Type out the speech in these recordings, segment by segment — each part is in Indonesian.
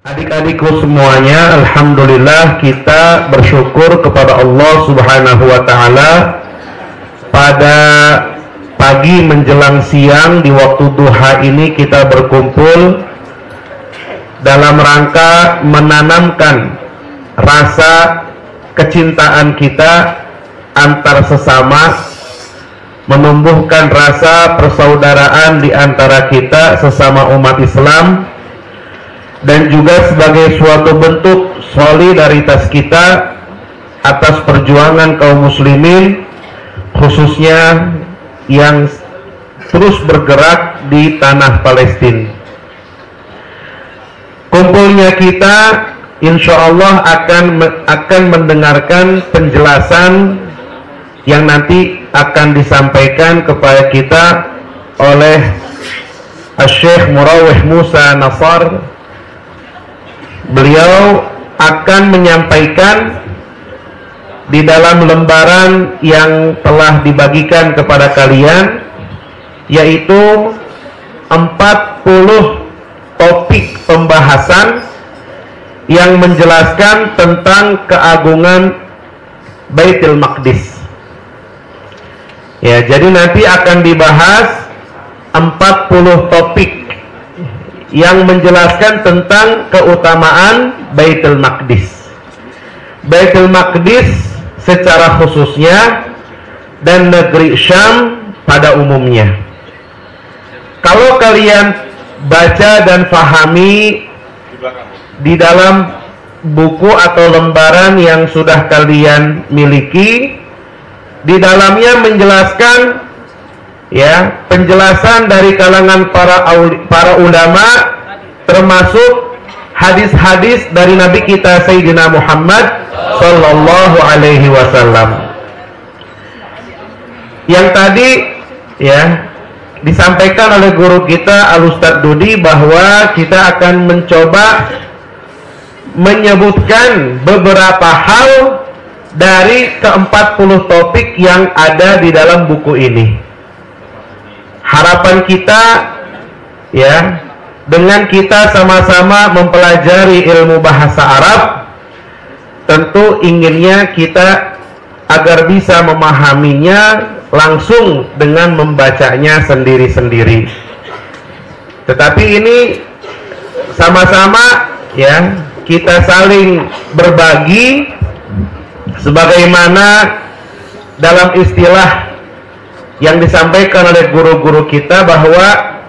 Adik-adikku semuanya, alhamdulillah kita bersyukur kepada Allah Subhanahu wa taala pada pagi menjelang siang di waktu duha ini kita berkumpul dalam rangka menanamkan rasa kecintaan kita antar sesama, menumbuhkan rasa persaudaraan di antara kita sesama umat Islam, dan juga sebagai suatu bentuk solidaritas kita atas perjuangan kaum muslimin, khususnya yang terus bergerak di tanah Palestina. Kumpulnya kita insya Allah akan mendengarkan penjelasan yang nanti akan disampaikan kepada kita oleh Syekh Murawih Musa Nasar. Beliau akan menyampaikan di dalam lembaran yang telah dibagikan kepada kalian, yaitu 40 topik pembahasan yang menjelaskan tentang keagungan Baitul Maqdis. Ya, jadi nanti akan dibahas 40 topik yang menjelaskan tentang keutamaan Baitul Maqdis. Baitul Maqdis secara khususnya dan negeri Syam pada umumnya. Kalau kalian baca dan pahami di dalam buku atau lembaran yang sudah kalian miliki, di dalamnya menjelaskan ya, penjelasan dari kalangan para ulama, termasuk hadis-hadis dari Nabi kita Sayyidina Muhammad sallallahu alaihi wasallam. Yang tadi ya disampaikan oleh guru kita Al-Ustadz Dudi bahwa kita akan mencoba menyebutkan beberapa hal dari ke-40 topik yang ada di dalam buku ini. Harapan kita ya, dengan kita sama-sama mempelajari ilmu bahasa Arab, tentu inginnya kita agar bisa memahaminya langsung dengan membacanya sendiri-sendiri. Tetapi ini sama-sama ya, kita saling berbagi sebagaimana dalam istilah yang disampaikan oleh guru-guru kita bahwa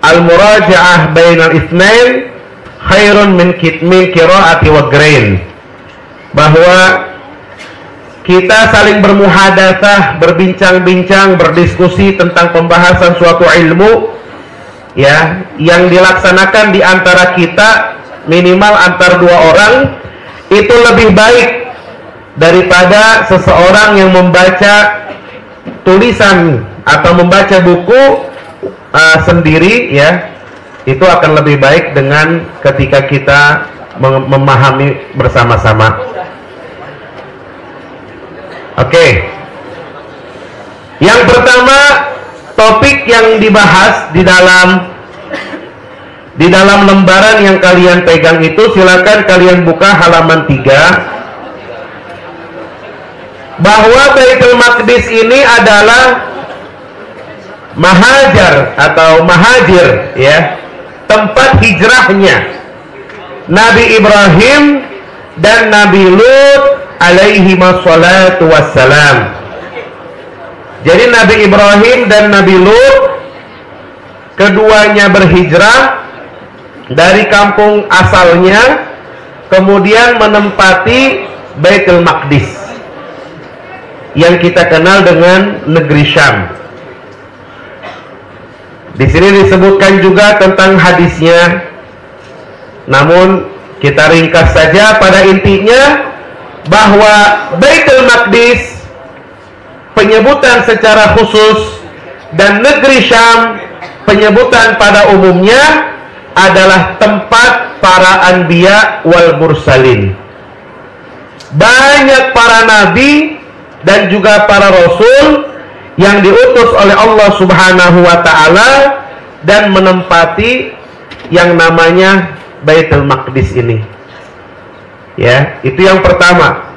al-muraja'ah bainal itsnain khairun min qira'ati wa grain, bahwa kita saling bermuhadatsah, berbincang-bincang, berdiskusi tentang pembahasan suatu ilmu ya, yang dilaksanakan di antara kita minimal antar dua orang, itu lebih baik daripada seseorang yang membaca tulisan atau membaca buku sendiri ya. Itu akan lebih baik dengan ketika kita memahami bersama-sama. Oke. Yang pertama, topik yang dibahas di dalam lembaran yang kalian pegang itu, silakan kalian buka halaman 3. Bahwa Baitul Maqdis ini adalah mahajar atau mahajir ya, tempat hijrahnya Nabi Ibrahim dan Nabi Lut alaihi wassalatu wassalam. Jadi Nabi Ibrahim dan Nabi Lut keduanya berhijrah dari kampung asalnya, kemudian menempati Baitul Maqdis yang kita kenal dengan negeri Syam. Di sini disebutkan juga tentang hadisnya, namun kita ringkas saja pada intinya bahwa Baitul Maqdis penyebutan secara khusus dan negeri Syam penyebutan pada umumnya adalah tempat para anbiya wal mursalin. Banyak para nabi dan juga para rasul yang diutus oleh Allah Subhanahu wa taala dan menempati yang namanya Baitul Maqdis ini. Ya, itu yang pertama.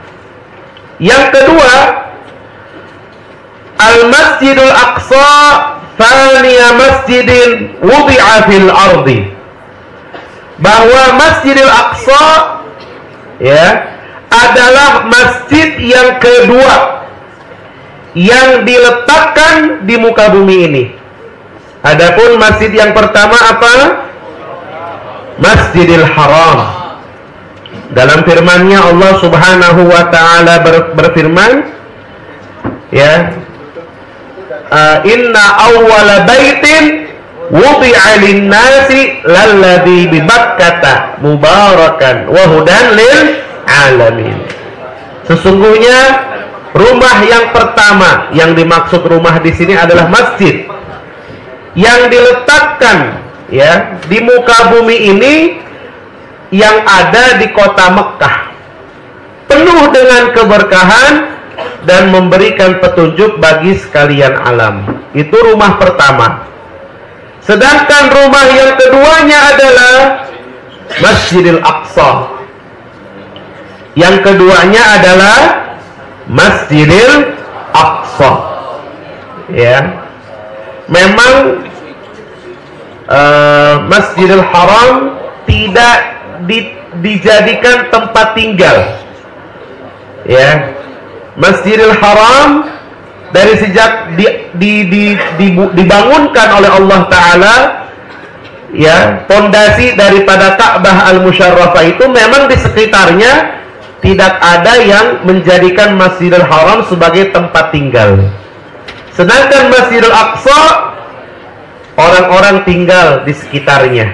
Yang kedua, Al-Masjidul Aqsa thaniya masjidin wudi'a fil ardi. Bahwa Masjidil Aqsa ya adalah masjid yang kedua yang diletakkan di muka bumi ini. Adapun masjid yang pertama apa? Masjidil Haram. Dalam firman-Nya Allah Subhanahu wa taala berfirman, ya, inna awwala baitin wudi'a lin-nasi lalladzi bi Bakkata mubarakan wa hudan lil alamin. Sesungguhnya rumah yang pertama, yang dimaksud rumah di sini adalah masjid yang diletakkan ya di muka bumi ini, yang ada di kota Mekkah, penuh dengan keberkahan dan memberikan petunjuk bagi sekalian alam. Itu rumah pertama. Sedangkan rumah yang keduanya adalah Masjidil Aqsa. Yang keduanya adalah Masjidil Aqsa. Ya, memang Masjidil Haram tidak dijadikan tempat tinggal. Ya, Masjidil Haram dari sejak dibangunkan oleh Allah Ta'ala, ya, pondasi daripada Ka'bah Al-Musyarrafah itu memang di sekitarnya tidak ada yang menjadikan Masjidil Haram sebagai tempat tinggal. Sedangkan Masjidil Aqsa, orang-orang tinggal di sekitarnya.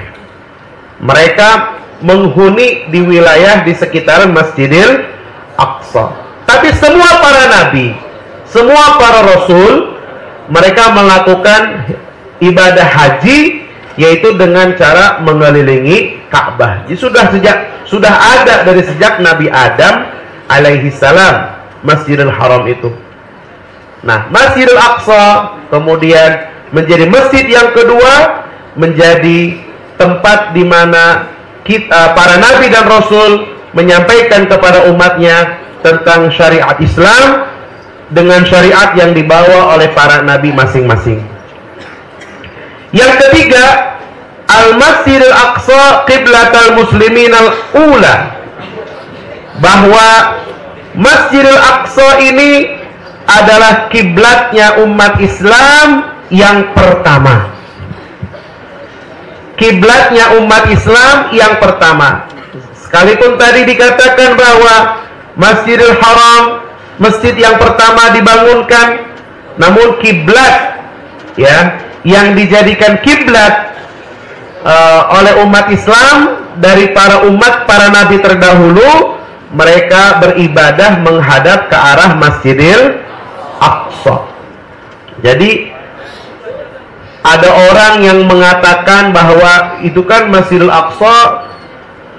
Mereka menghuni di wilayah di sekitaran Masjidil Aqsa. Tapi semua para nabi, semua para rasul, mereka melakukan ibadah haji, yaitu dengan cara mengelilingi Ka'bah. Jadi sudah ada dari sejak Nabi Adam alaihi salam Masjidil Haram itu. Nah, Masjidil Aqsa kemudian menjadi masjid yang kedua, menjadi tempat di mana para nabi dan rasul menyampaikan kepada umatnya tentang syariat Islam dengan syariat yang dibawa oleh para nabi masing-masing. Yang ketiga, Al-Masjidil Aqsa qiblatal muslimin al-ula. Bahwa Masjidil Aqsa ini adalah kiblatnya umat Islam yang pertama. Kiblatnya umat Islam yang pertama. Sekalipun tadi dikatakan bahwa Masjidil Haram, masjid yang pertama dibangunkan, namun kiblat, ya, yang dijadikan kiblat oleh umat Islam dari para nabi terdahulu, mereka beribadah menghadap ke arah Masjidil Aqsa. Jadi ada orang yang mengatakan bahwa itu kan Masjidil Aqsa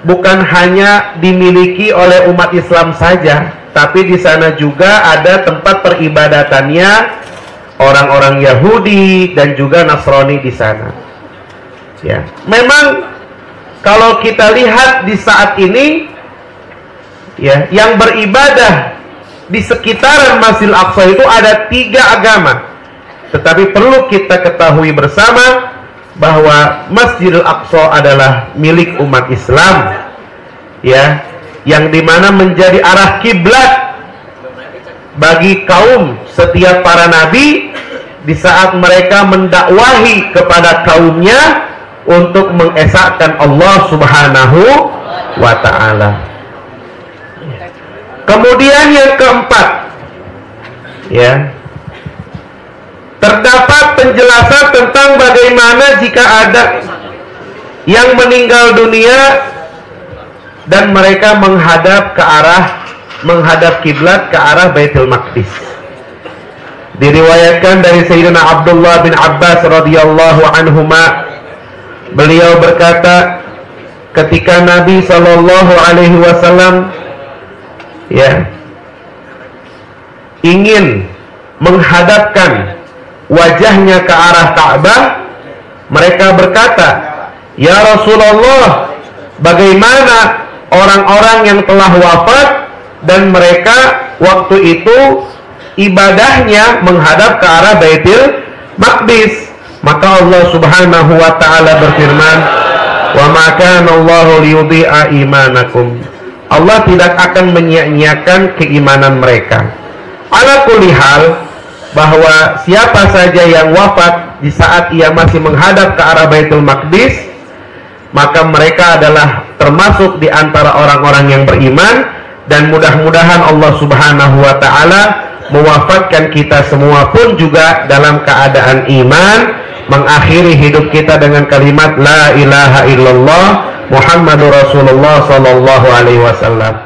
bukan hanya dimiliki oleh umat Islam saja, tapi di sana juga ada tempat peribadatannya orang-orang Yahudi dan juga Nasrani di sana. Ya, memang kalau kita lihat di saat ini, ya, yang beribadah di sekitaran Masjidil Aqsa itu ada 3 agama. Tetapi perlu kita ketahui bersama bahwa Masjidil Aqsa adalah milik umat Islam, ya, yang dimana menjadi arah kiblat bagi kaum setiap para nabi di saat mereka mendakwahi kepada kaumnya untuk mengesahkan Allah Subhanahu wa ta'ala. Kemudian yang keempat, ya, terdapat penjelasan tentang bagaimana jika ada yang meninggal dunia dan mereka menghadap kiblat ke arah Baitul Maqdis. Diriwayatkan dari Sayyidina Abdullah bin Abbas radhiyallahu anhuma, beliau berkata, ketika Nabi sallallahu alaihi wasallam, ya, ingin menghadapkan wajahnya ke arah Ka'bah, mereka berkata, "Ya Rasulullah, bagaimana orang-orang yang telah wafat dan mereka waktu itu ibadahnya menghadap ke arah Baitul Maqdis. Maka Allah Subhanahu wa taala berfirman, "Wa ma kana Allahu liyudhi'a imanakum." Allah tidak akan menyia-nyiakan keimanan mereka. Ala kulli hal, bahwa siapa saja yang wafat di saat ia masih menghadap ke arah Baitul Maqdis, maka mereka adalah termasuk di antara orang-orang yang beriman. Dan mudah-mudahan Allah Subhanahu wa ta'ala mewafatkan kita semua pun juga dalam keadaan iman, mengakhiri hidup kita dengan kalimat La ilaha illallah Muhammadur Rasulullah sallallahu alaihi wasallam.